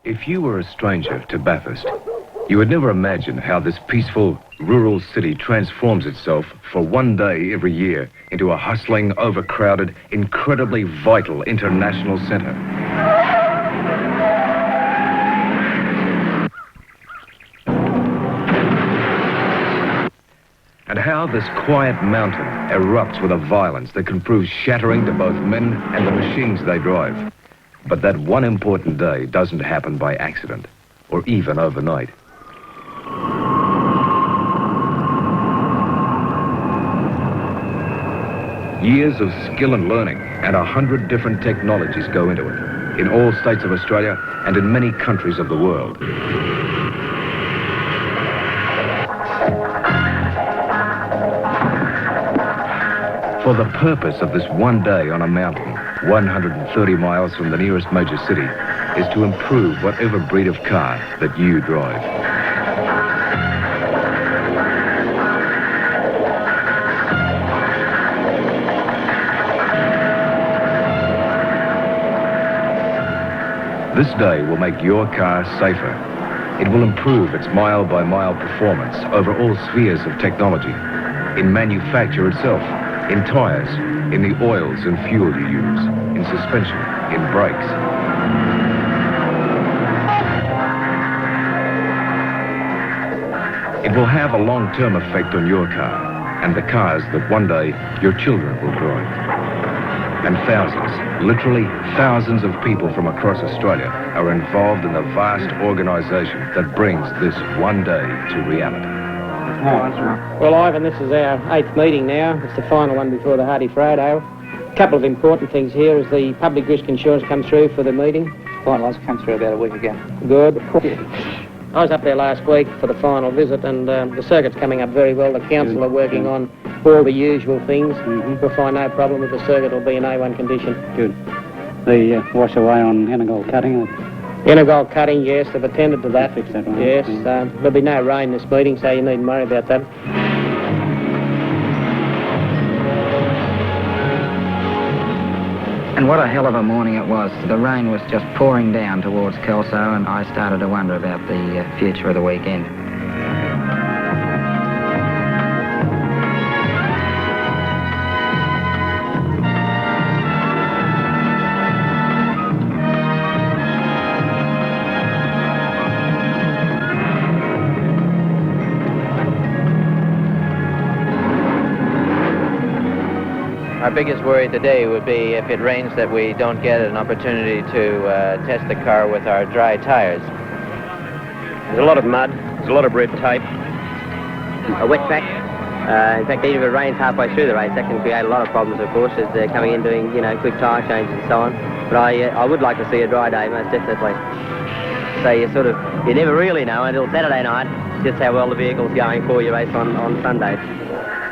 If you were a stranger to Bathurst, you would never imagine how this peaceful, rural city transforms itself for one day every year into a hustling, overcrowded, incredibly vital international centre. And how this quiet mountain erupts with a violence that can prove shattering to both men and the machines they drive. But that one important day doesn't happen by accident, or even overnight. Years of skill and learning and 100 different technologies go into it, in all states of Australia and in many countries of the world. For the purpose of this one day on a mountain, 130 miles from the nearest major city, is to improve whatever breed of car that you drive. This day will make your car safer. It will improve its mile-by-mile performance over all spheres of technology, in manufacture itself, in tyres, in the oils and fuel you use, in suspension, in brakes. It will have a long-term effect on your car and the cars that one day your children will drive. And thousands, literally thousands of people from across Australia are involved in the vast organisation that brings this one day to reality. Well, Ivan, this is our 8th meeting now. It's the final one before the Hardy Frodo. A couple of important things here is the public risk insurance come through for the meeting. Finalised, came through about a week ago. Good. I was up there last week for the final visit, and the circuit's coming up very well. The council are working on all the usual things. We'll find no problem with the circuit. It'll be in A1 condition. Good. The wash away on Energold cutting? Energold cutting, yes, they've attended to that. Fix that one. Yes, there'll be no rain this meeting, so you needn't worry about that. And what a hell of a morning it was. The rain was just pouring down towards Kelso, and I started to wonder about the future of the weekend. Our biggest worry today would be if it rains that we don't get an opportunity to test the car with our dry tyres. There's a lot of mud, there's a lot of red tape. A wet track. In fact, even if it rains halfway through the race, that can create a lot of problems, of course, as they're coming in doing, quick tyre changes and so on. But I would like to see a dry day, most definitely. So you never really know until Saturday night just how well the vehicle's going before you race on Sunday.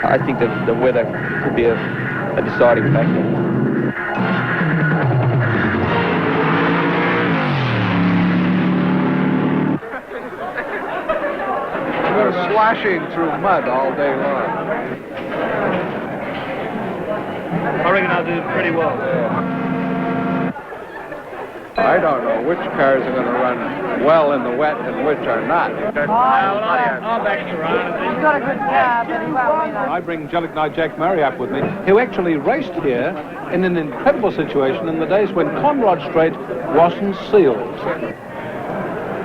I think that the weather could be a deciding factor. We're slashing through mud all day long. I reckon I'll do pretty well. I don't know which cars are going to run well in the wet and which are not. I'll back you, Ron. He's got a good car, but he won't win. I bring Jack Murray up with me, who actually raced here in an incredible situation in the days when Conrod Strait wasn't sealed.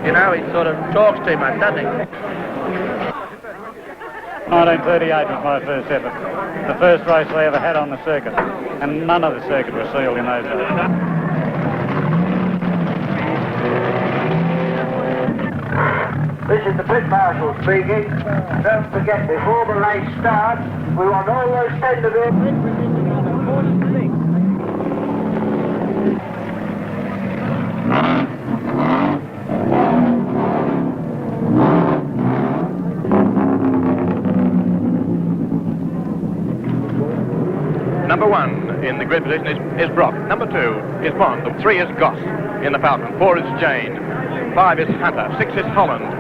He sort of talks too much, doesn't he? 1938 was my first effort. The first race they ever had on the circuit, and none of the circuit was sealed in those days. This is the pit marshal speaking. Don't forget, before the race starts, we want all those tender vehicles. Number 1 in the grid position is Brock. Number 2 is Bond. 3 is Goss in the Falcon. 4 is Jane. 5 is Hunter. 6 is Holland.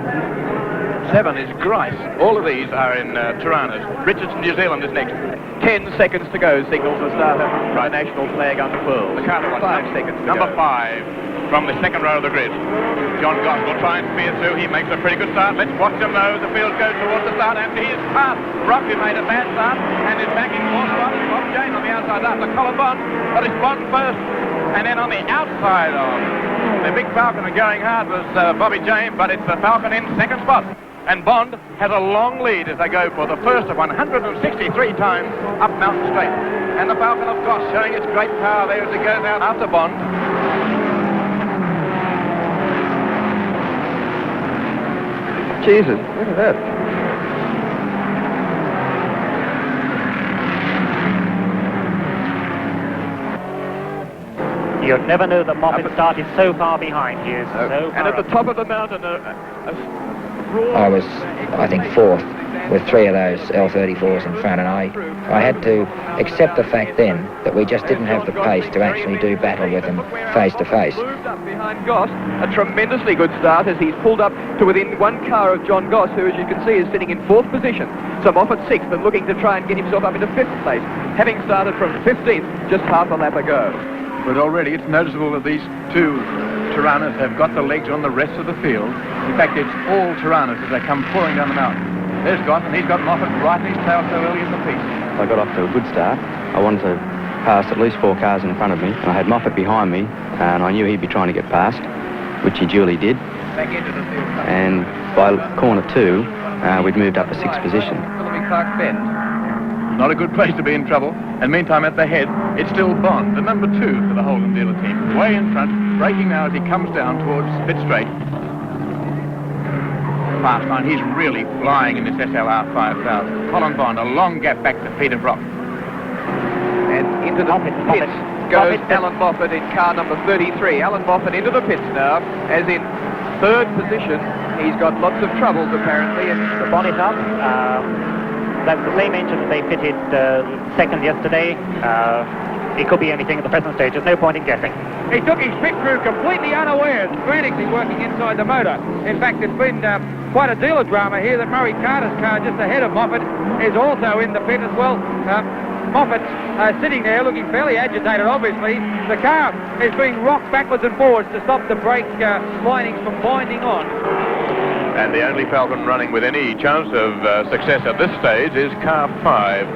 7 is Grice. All of these are in Tiranas. Richardson, New Zealand is next. 10 seconds to go, signals the starter. Right, national flag unfurled. The car 5 seconds to Number 5 from the second row of the grid. John Goss will try and spear through. He makes a pretty good start. Let's watch him though. The field goes towards the start and he's past Brock, who made a bad start and is back in fourth spot. Bob James on the outside after Colin Bond. But it's Bond first. And then on the outside of the big Falcon going hard was Bobby James, but it's the Falcon in second spot. And Bond has a long lead as they go for the first of 163 times up Mountain Straight. And the Falcon of Goss showing its great power there as it goes out after Bond. Jesus, look at that. You'd never know that Moffat started so far behind. He is so And at the top of the mountain, I was, I think, fourth with 3 of those L34s in front, and I had to accept the fact then that we just didn't have the pace to actually do battle with them face to face. Moved up behind Goss, a tremendously good start as he's pulled up to within 1 car of John Goss, who, as you can see, is sitting in 4th position. So Moffat 6th and looking to try and get himself up into 5th place, having started from 15th just half a lap ago. But already it's noticeable that these 2 Tiranas have got the legs on the rest of the field. In fact, it's all Tiranas as they come pouring down the mountain. There's Goss, and he's got Moffat right in his tail so early in the piece. I got off to a good start. I wanted to pass at least 4 cars in front of me. I had Moffat behind me, and I knew he'd be trying to get past, which he duly did. Back into the field. And by corner 2, we'd moved up to 6th position. Clark Bend. Not a good place to be in trouble. And meantime, at the head, it's still Bond, the number 2 for the Holden dealer team. Way in front, braking now as he comes down towards pit straight. Fast line, he's really flying in this SLR 5000. Colin Bond, a long gap back to Peter Brock. And into the pits goes Alan Moffat in car number 33. Alan Moffat into the pits now, as in 3rd position. He's got lots of troubles apparently, and the bonnet up. That's the same engine that they fitted second yesterday. It could be anything at the present stage. There's no point in guessing. He took his pit crew completely unawares, frantically working inside the motor. In fact, there's been quite a deal of drama here that Murray Carter's car just ahead of Moffat is also in the pit as well. Moffat sitting there looking fairly agitated, obviously. The car is being rocked backwards and forwards to stop the brake linings from binding on. And the only Falcon running with any chance of success at this stage is car 5,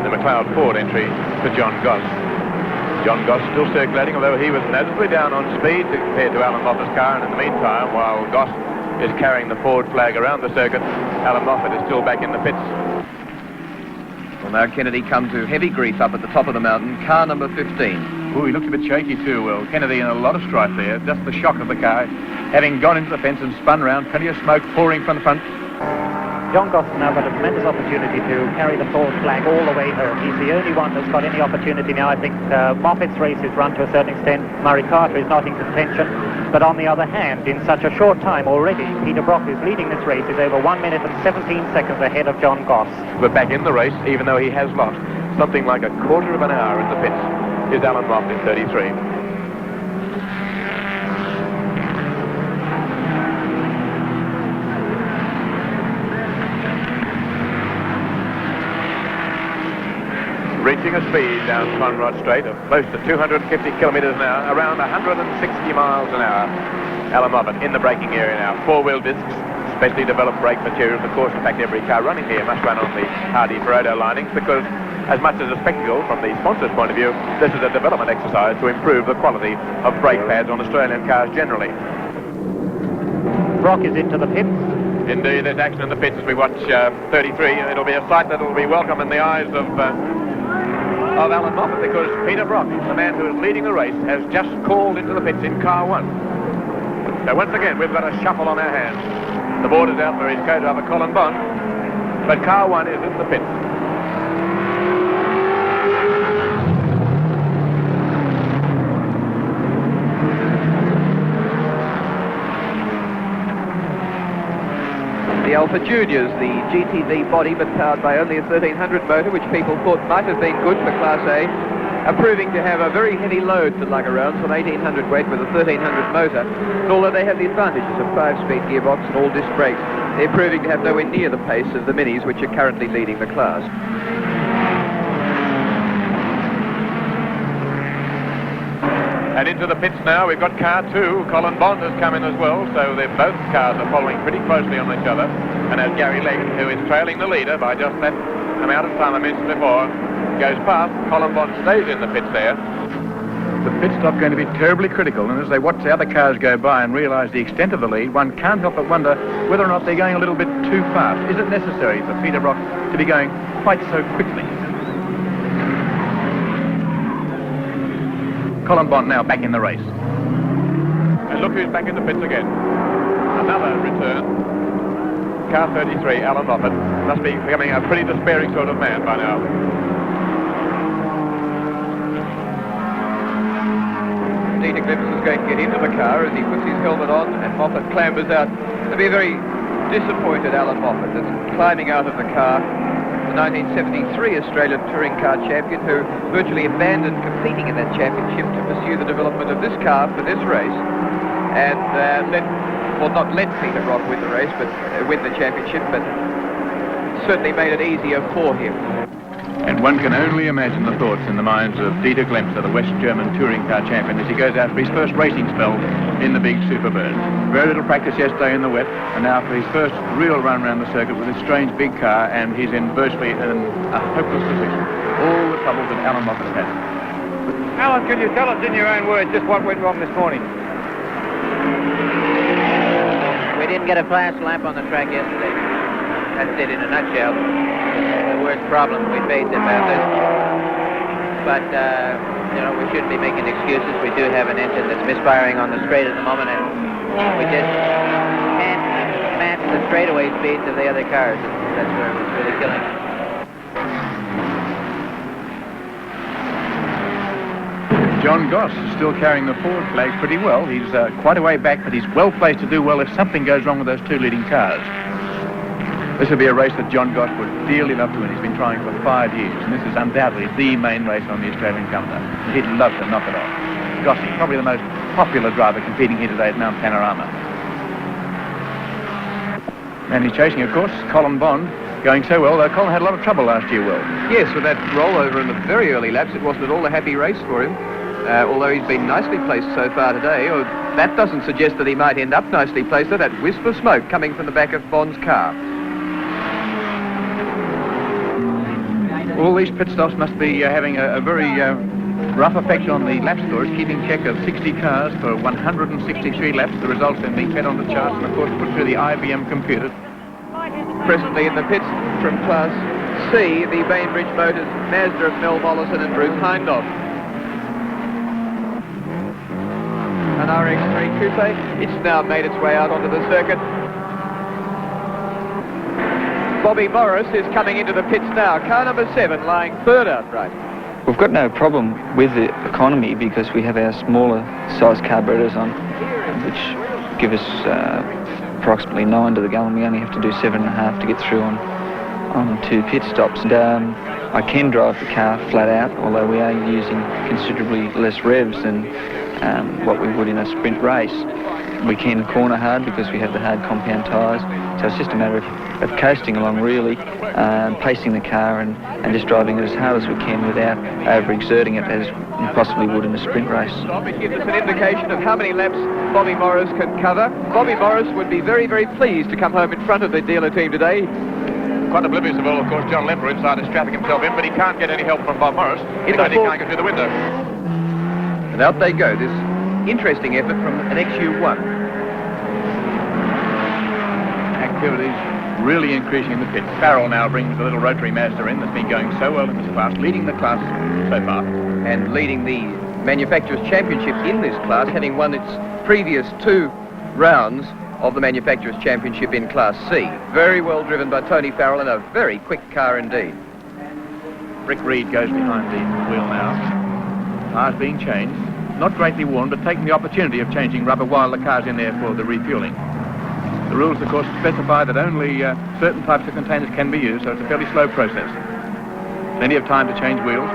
the McLeod Ford entry for John Goss. John Goss still circulating, although he was noticeably down on speed compared to Alan Moffat's car, and in the meantime, while Goss is carrying the Ford flag around the circuit, Alan Moffat is still back in the pits. Well, now Kennedy come to heavy grease up at the top of the mountain, car number 15. Oh, he looked a bit shaky too. Well, Kennedy in a lot of strife there. Just the shock of the car, having gone into the fence and spun round, plenty of smoke pouring from the front. John Goss now got a tremendous opportunity to carry the Ford flag all the way home. He's the only one that's got any opportunity now. I think Moffat's race is run to a certain extent. Murray Carter is not in contention. But on the other hand, in such a short time already, Peter Brock, who's leading this race, is over 1 minute and 17 seconds ahead of John Goss. But back in the race, even though he has lost something like a quarter of an hour in the pits, is Alan Moffat in 33. Reaching a speed down Conrod Straight of close to 250 kilometres an hour, around 160 miles an hour. Alan Moffat in the braking area now. 4-wheel discs, specially developed brake materials. Of course, in fact, every car running here must run on the Hardy Ferodo linings because, as much as a spectacle from the sponsor's point of view, this is a development exercise to improve the quality of brake pads on Australian cars generally. Brock is into the pits. Indeed, there's action in the pits as we watch 33. It'll be a sight that will be welcome in the eyes of Alan Moffat, because Peter Brock, the man who is leading the race, has just called into the pits in car 1. So once again, we've got a shuffle on our hands. The board is out for his co-driver Colin Bond, but car 1 is in the pits. The Alpha Juniors, the GTV body but powered by only a 1300 motor, which people thought might have been good for Class A, are proving to have a very heavy load to lug around, some 1800 weight with a 1300 motor. And although they have the advantages of 5-speed gearbox and all disc brakes, they're proving to have nowhere near the pace of the minis, which are currently leading the class. And into the pits now, we've got car 2. Colin Bond has come in as well, so both cars are following pretty closely on each other. And as Gary Legg, who is trailing the leader by just that amount of time I mentioned before, goes past, Colin Bond stays in the pits there. The pit stop going to be terribly critical, and as they watch the other cars go by and realise the extent of the lead, one can't help but wonder whether or not they're going a little bit too fast. Is it necessary for Peter Brock to be going quite so quickly? Colin Bond now back in the race. And look who's back in the pits again. Another return. Car 33, Alan Moffat, must be becoming a pretty despairing sort of man by now. Dieter Glimpse is going to get into the car as he puts his helmet on and Moffat clambers out. To be a very disappointed Alan Moffat that's climbing out of the car. The 1973 Australian Touring Car Champion who virtually abandoned competing in that championship to pursue the development of this car for this race. And not let Peter Brock win the race, but win the championship, but certainly made it easier for him. And one can only imagine the thoughts in the minds of Dieter Glemser, the West German touring car champion, as he goes out for his first racing spell in the big Superbird. Very little practice yesterday in the wet, and now for his first real run around the circuit with this strange big car, and he's in virtually a hopeless position. All the troubles that Alan Moffat had. Alan, can you tell us in your own words just what went wrong this morning? We didn't get a fast lap on the track yesterday. That's it in a nutshell. The worst problem we faced at Bathurst. But, we shouldn't be making excuses. We do have an engine that's misfiring on the straight at the moment, and we just can't match the straightaway speeds of the other cars. That's where it was really killing us. John Goss is still carrying the forward flag pretty well. He's quite a way back, but he's well placed to do well if something goes wrong with those two leading cars. This will be a race that John Goss would dearly love to win. He's been trying for 5 years, and this is undoubtedly the main race on the Australian calendar. He'd love to knock it off. Goss is probably the most popular driver competing here today at Mount Panorama. And he's chasing, of course, Colin Bond, going so well, though Colin had a lot of trouble last year, Will. Yes, with that rollover in the very early laps, it wasn't at all a happy race for him. Although he's been nicely placed so far today, or that doesn't suggest that he might end up nicely placed. That wisp of smoke coming from the back of Bond's car. All these pit stops must be having a very rough effect on the lap scores, keeping check of 60 cars for 163 laps. The results then being fed on the charts and, of course, put through the IBM computer. Presently in the pits from Class C, the Bainbridge Motors Mazda of Mel Mollison and Bruce Hindhoff. An RX-3 Coupe, it's now made its way out onto the circuit. Bobby Morris is coming into the pits now. Car number 7 lying third outright. We've got no problem with the economy because we have our smaller size carburetors on, which give us approximately 9 to the gallon. We only have to do 7.5 to get through on 2 pit stops. And I can drive the car flat out, although we are using considerably less revs than what we would in a sprint race. We can corner hard because we have the hard compound tyres, so it's just a matter of coasting along really, pacing the car and just driving it as hard as we can without overexerting it as you possibly would in a sprint race. It gives us an indication of how many laps Bobby Morris can cover. Bobby Morris would be very, very pleased to come home in front of the dealer team today. Quite oblivious of all, of course, John Lemper inside is strapping himself in, but he can't get any help from Bob Morris. He can't get through the window. And out they go, this interesting effort from an XU1. Activities really increasing in the pits. Farrell now brings the little rotary Mazda in that's been going so well in this class, leading the class so far. And leading the Manufacturers' Championship in this class, having won its previous 2 rounds of the Manufacturers' Championship in Class C. Very well driven by Tony Farrell and a very quick car indeed. Rick Reed goes behind the wheel now. Cars being changed. Not greatly worn, but taking the opportunity of changing rubber while the car's in there for the refueling. The rules, of course, specify that only certain types of containers can be used, so it's a fairly slow process. Plenty of time to change wheels.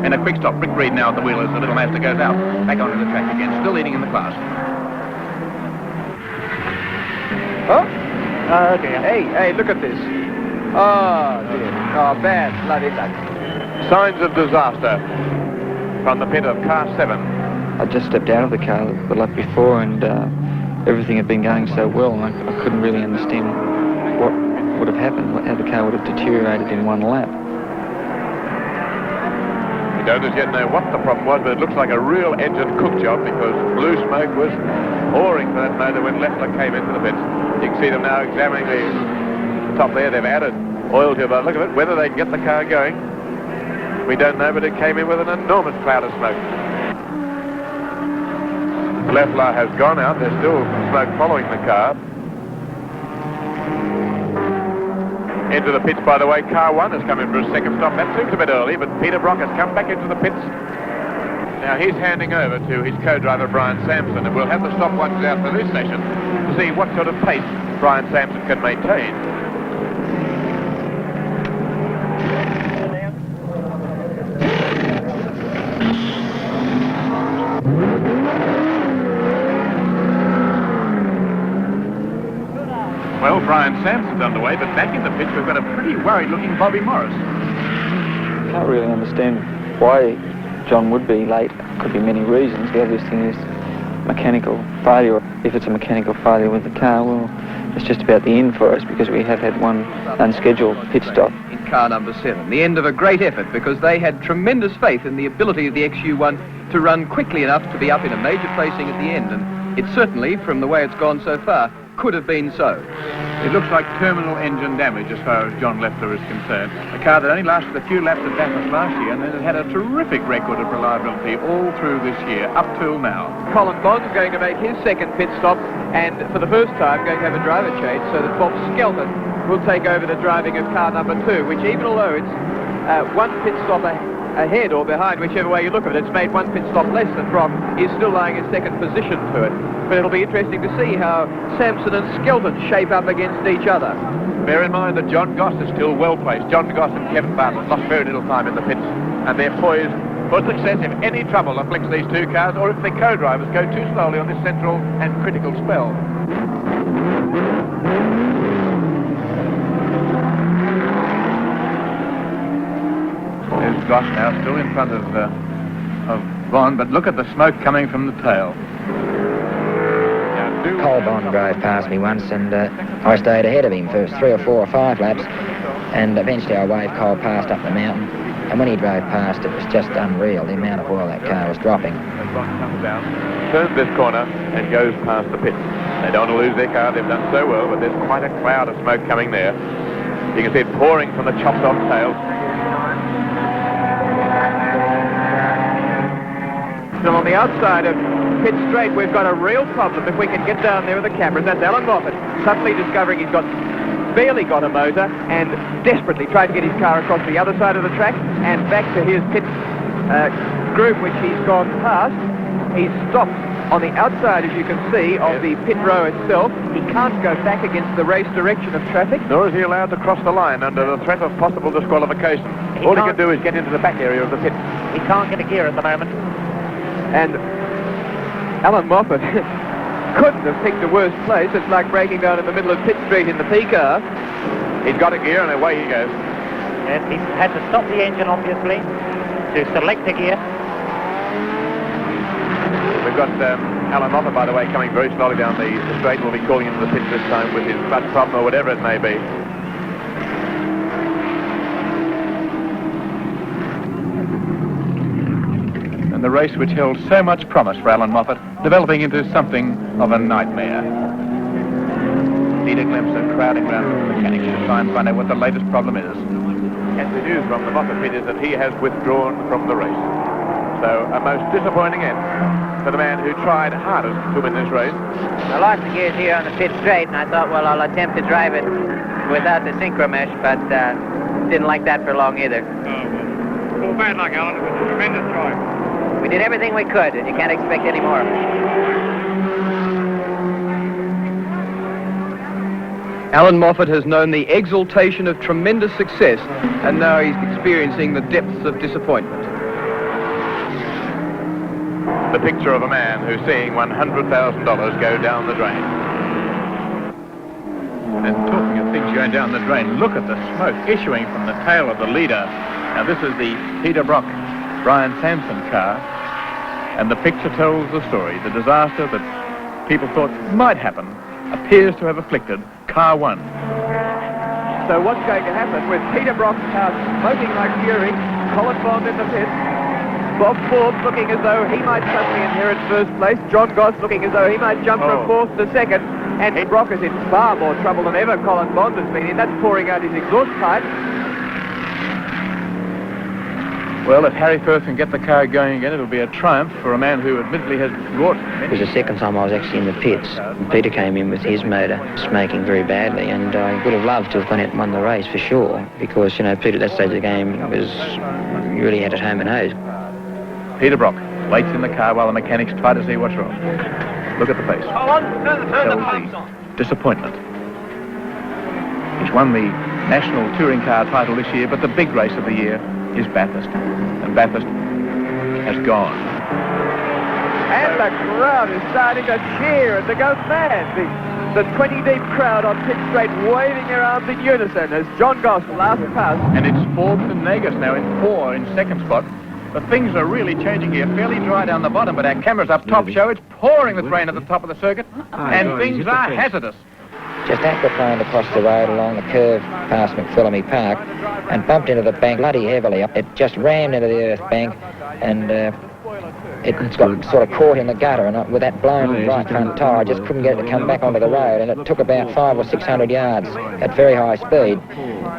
And a quick stop. Rick Reed now at the wheel as the little Mazda goes out. Back onto the track again, still leading in the class. Oh, dear. Hey, look at this. Oh, dear. Oh, bad bloody luck. Signs of disaster from the pit of car 7. I just stepped out of the car the lap before, and everything had been going so well, and I couldn't really understand what would have happened, how the car would have deteriorated in one lap. We don't as yet know what the problem was, but it looks like a real engine cook job, because blue smoke was pouring for that motor when Leffler came into the pits. You can see them now examining the top there. They've added oil to it, but look at it. Whether they can get the car going, we don't know, but it came in with an enormous cloud of smoke. Leffler has gone out. There's still smoke following the car. Into the pits, by the way, car 1 has come in for a second stop. That seems a bit early, but Peter Brock has come back into the pits. Now he's handing over to his co-driver, Brian Sampson, and we'll have the stopwatches out for this session to see what sort of pace Brian Sampson can maintain. Well, Brian Sampson's underway, but back in the pits we've got a pretty worried-looking Bobby Morris. Can't really understand why John would be late. Could be many reasons. The obvious thing is mechanical failure. If it's a mechanical failure with the car, well, it's just about the end for us, because we have had one unscheduled pit stop. In car number 7, the end of a great effort, because they had tremendous faith in the ability of the XU1 to run quickly enough to be up in a major placing at the end, and it certainly, from the way it's gone so far, could have been so. It looks like terminal engine damage as far as John Leffler is concerned. A car that only lasted a few laps at Bathurst last year, and then it had a terrific record of reliability all through this year, up till now. Colin Bond's going to make his second pit stop, and for the first time going to have a driver change, so that Bob Skelton will take over the driving of car number 2, which, even although it's one pit stop ahead or behind, whichever way you look at it, it's made one pit stop less than Brock, is still lying in second position to it. But it'll be interesting to see how Sampson and Skelton shape up against each other. Bear in mind that John Goss is still well placed. John Goss and Kevin Bartlett lost very little time in the pits, and they're poised for success if any trouble afflicts these two cars, or if the co-drivers go too slowly on this central and critical spell. There's Goss now, still in front of Bond, but look at the smoke coming from the tail. Cole Bond drove past me once, and I stayed ahead of him for 3 or 4 or 5 laps, and eventually I waved Cole past up the mountain, and when he drove past, it was just unreal, the amount of oil that car was dropping. Comes down, turns this corner, and goes past the pits. They don't want to lose their car, they've done so well, but there's quite a cloud of smoke coming there. You can see it pouring from the chopped off tail. So on the outside of pit straight, we've got a real problem if we can get down there with the cameras. That's Alan Moffat suddenly discovering he's barely got a motor, and desperately tried to get his car across the other side of the track and back to his pit group, which he's gone past. He's stopped on the outside, as you can see, of the pit row itself. He can't go back against the race direction of traffic. Nor is he allowed to cross the line under the threat of possible disqualification. All he can do is get into the back area of the pit. He can't get a gear at the moment. And Alan Moffat couldn't have picked a worse place. It's like breaking down in the middle of Pit Street in the P car. He's got a gear and away he goes. Yes, he's had to stop the engine, obviously, to select a gear. We've got Alan Moffat, by the way, coming very slowly down the straight. We'll be calling into the pits this time with his clutch problem or whatever it may be. And the race which held so much promise for Alan Moffat, developing into something of a nightmare. Peter Glemser crowding around the mechanics to try and find out what the latest problem is. And the news from the Moffat pit is that he has withdrawn from the race. So a most disappointing end for the man who tried hardest to win this race. I lost the gears here on the pit straight, and I thought, well, I'll attempt to drive it without the synchro mesh, but didn't like that for long either. Well, bad luck, Alan. It was a tremendous drive. We did everything we could, and you can't expect any more. Alan Moffat has known the exultation of tremendous success, and now he's experiencing the depths of disappointment. The picture of a man who's seeing $100,000 go down the drain. And talking of things going down the drain, look at the smoke issuing from the tail of the leader. Now this is the Peter Brock, Brian Sampson car, and the picture tells the story. The disaster that people thought might happen appears to have afflicted car 1. So what's going to happen with Peter Brock's car smoking like fury, Colin Bond in the pit, Bob Forbes looking as though he might suddenly inherit first place, John Goss looking as though he might jump from fourth to second, and Brock is in far more trouble than ever Colin Bond has been in. That's pouring out his exhaust pipe. Well, if Harry Firth can get the car going again, it'll be a triumph for a man who admittedly has wrought many... It was the second time I was actually in the pits. Peter came in with his motor smoking very badly, and I would have loved to have gone out and won the race for sure, because, you know, Peter at that stage of the game was really had it home and hosed. Peter Brock waits in the car while the mechanics try to see what's wrong. Look at the face. Tells the disappointment. He's won the National Touring Car title this year, but the big race of the year is Bathurst. And Bathurst has gone. And the crowd is starting to cheer and to go mad. The 20-deep crowd on pit straight waving their arms in unison as John Goss last pass. And it's Forbes and Nagus now in second spot. But things are really changing here. Fairly dry down the bottom, but our cameras up top show it's pouring with rain at the top of the circuit, and things are hazardous. Just aquaplaned across the road along the curve past McPhillamy Park and bumped into the bank bloody heavily. It just rammed into the earth bank, and it got sort of caught in the gutter, and with that blown right front tyre, I just couldn't get it to come back onto the road, and it took about 500 or 600 yards at very high speed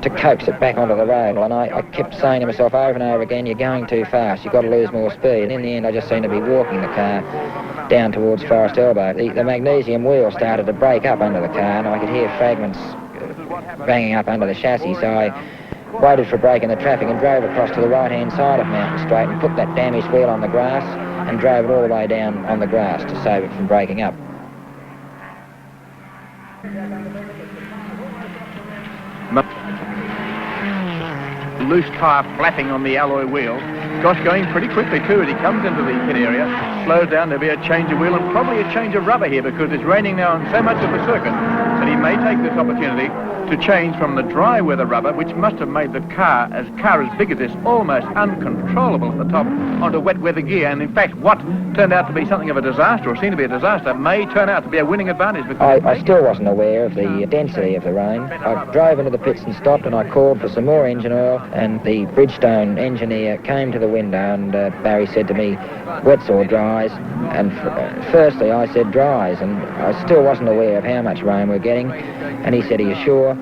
to coax it back onto the road. And I kept saying to myself over and over again, you're going too fast, you've got to lose more speed. And in the end, I just seemed to be walking the car down towards Forest Elbow. The magnesium wheel started to break up under the car, and I could hear fragments banging up under the chassis, so I waited for a break in the traffic and drove across to the right-hand side of Mountain Straight and put that damaged wheel on the grass and drove it all the way down on the grass to save it from breaking up. Loose tyre flapping on the alloy wheel. Gosh, going pretty quickly too as he comes into the pit area. Slows down, there'll be a change of wheel and probably a change of rubber here because it's raining now on so much of the circuit that he may take this opportunity to change from the dry weather rubber, which must have made the car as big as this, almost uncontrollable at the top, onto wet weather gear. And in fact, what turned out to be something of a disaster, or seemed to be a disaster, may turn out to be a winning advantage. I still wasn't aware of the density of the rain. I drove into the pits and stopped, and I called for some more engine oil, and the Bridgestone engineer came to the window, and Barry said to me, wets or dries? And firstly I said dries, and I still wasn't aware of how much rain we're getting, and he said, are you sure?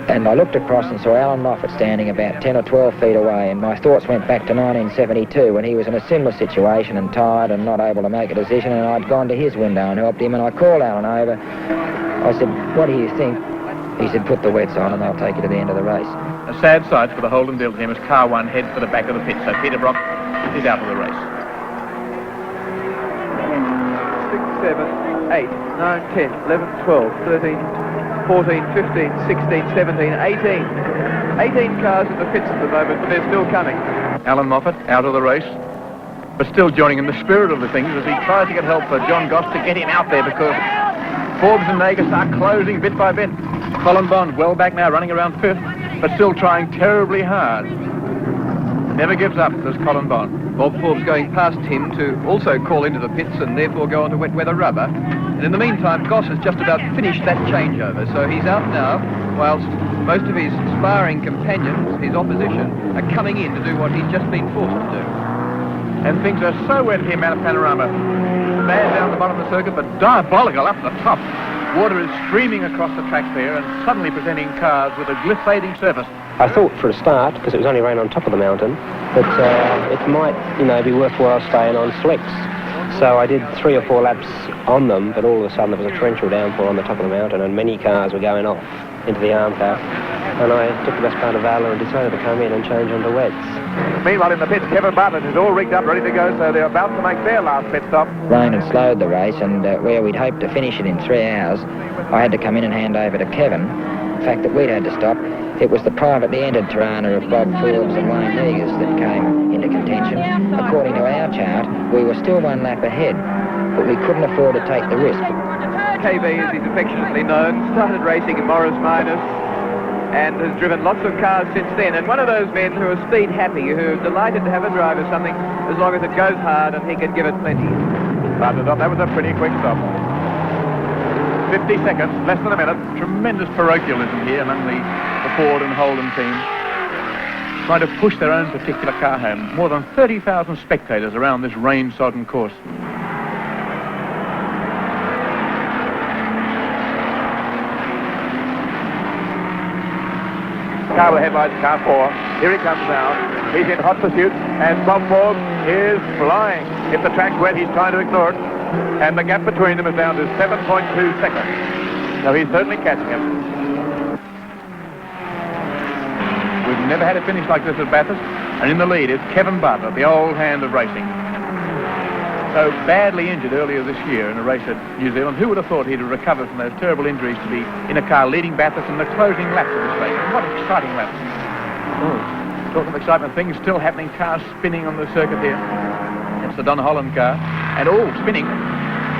And I looked across and saw Alan Moffat standing about 10 or 12 feet away, and my thoughts went back to 1972 when he was in a similar situation and tired and not able to make a decision, and I'd gone to his window and helped him, and I called Alan over. I said, what do you think? He said, put the wets on and I'll take you to the end of the race. A sad sight for the Holden Dill team as car 1 heads for the back of the pit, so Peter Brock is out of the race. 6, 7, 8, 9, 10, 11, 12, 13... 14, 15, 16, 17, 18. 18 cars in the pits at the moment, but they're still coming. Alan Moffat out of the race, but still joining in the spirit of the things as he tries to get help for John Goss to get him out there because Forbes and Nagus are closing bit by bit. Colin Bond well back now, running around 5th, but still trying terribly hard. Never gives up, does Colin Bond. Bob Forbes going past him to also call into the pits and therefore go on to wet weather rubber. And in the meantime, Goss has just about finished that changeover, so he's out now, whilst most of his sparring companions, his opposition, are coming in to do what he's just been forced to do. And things are so wet here, Mount Panorama. Bad down the bottom of the circuit, but diabolical up the top. Water is streaming across the track there and suddenly presenting cars with a glyphating surface. I thought for a start, because it was only rain on top of the mountain, that it might, be worthwhile staying on slicks. So I did 3 or 4 laps on them, but all of a sudden there was a torrential downpour on the top of the mountain and many cars were going off into the arm car. And I took the best part of valour and decided to come in and change onto wets. Meanwhile, in the pits, Kevin Bartlett is all rigged up, ready to go, so they're about to make their last pit stop. Rain had slowed the race, and where we'd hoped to finish it in 3 hours, I had to come in and hand over to Kevin. The fact that we'd had to stop, it was the privately entered Tirana of Bob Forbes and Wayne Negus that came into contention. According to our chart, we were still 1 lap ahead, but we couldn't afford to take the risk. KB, as he's affectionately known, started racing in Morris Minors and has driven lots of cars since then. And one of those men who are speed happy, who are delighted to have a drive of something as long as it goes hard and he can give it plenty. But I thought that was a pretty quick stop. 50 seconds, less than a minute. Tremendous parochialism here among the Ford and Holden team, trying to push their own particular car home. More than 30,000 spectators around this rain-sodden course. Car with headlights, car 4. Here he comes now. He's in hot pursuit, and Bob Forbes is flying. If the track's wet, he's trying to ignore it. And the gap between them is down to 7.2 seconds. So he's certainly catching him. We've never had a finish like this at Bathurst. And in the lead is Kevin Bartlett, the old hand of racing. So badly injured earlier this year in a race at New Zealand. Who would have thought he'd have recovered from those terrible injuries to be in a car leading Bathurst in the closing laps of this race? And what exciting laps. Oh, talking of excitement, things still happening, cars spinning on the circuit here. It's the Don Holland car. And spinning.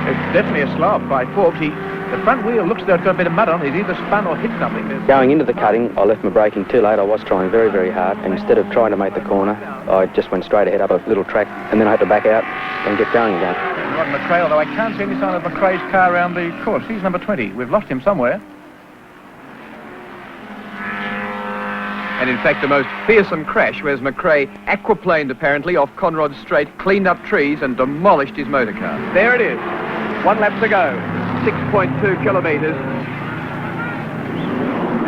It's definitely a slow up by Forbes. The front wheel looks as though it's got a bit of mud on it. He's either spun or hit something. Going into the cutting, I left my braking too late. I was trying very, very hard. And instead of trying to make the corner, I just went straight ahead up a little track. And then I had to back out and get going again. Rod McRae, although I can't see any sign of McRae's car around the course. He's number 20. We've lost him somewhere. And in fact, the most fearsome crash was McRae aquaplaned apparently off Conrod Straight, cleaned up trees and demolished his motor car. There it is. 1 lap to go. 6.2 kilometres.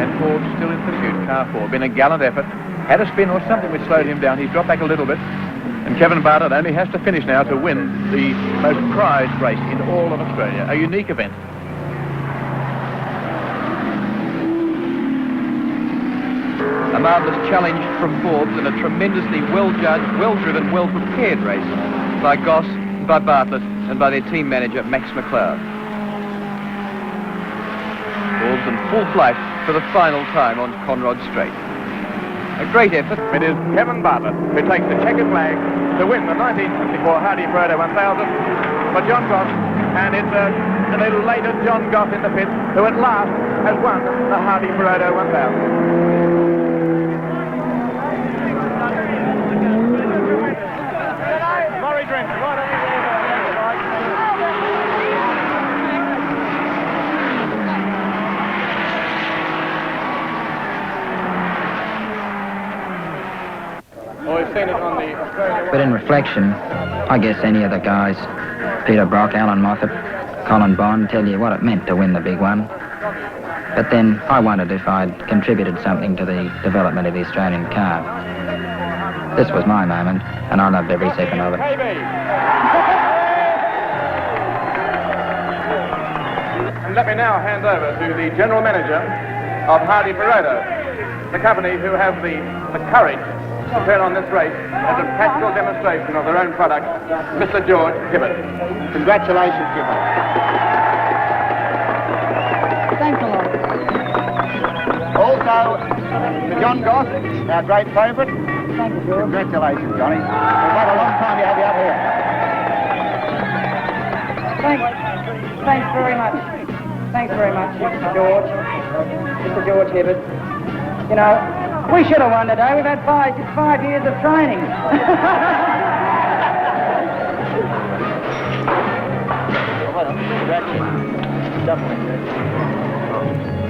And Forbes still in pursuit, car 4. Been a gallant effort. Had a spin or something which slowed him down. He's dropped back a little bit. And Kevin Bartlett only has to finish now to win the most prized race in all of Australia. A unique event. A marvellous challenge from Forbes and a tremendously well-judged, well-driven, well-prepared race by Goss, by Bartlett and by their team manager, Max McLeod. Forbes in full flight for the final time on Conrod Straight. A great effort. It is Kevin Bartlett who takes the checkered flag to win the 1954 Hardy Pareto 1000 for John Goss, and it's an elated John Goss in the pit who at last has won the Hardy Pareto 1000. But in reflection, I guess any of the guys, Peter Brock, Alan Moffat, Colin Bond, tell you what it meant to win the big one. But then I wondered if I'd contributed something to the development of the Australian car. This was my moment, and I loved every second of it. And let me now hand over to the general manager of Hardy Pareto, the company who have the courage to put on this race as a practical demonstration of their own product, Mr. George Hibbert. Congratulations, Hibbert. Thanks a lot. Also, to John Goss, our great favourite. Thank you, George. Congratulations, Johnny. We've had a long time to have you up here. Thanks very much. Thanks very much, Mr. George. Mr. George Hibbert. You know, we should have won today. We've had five years of training. Congratulations. Definitely.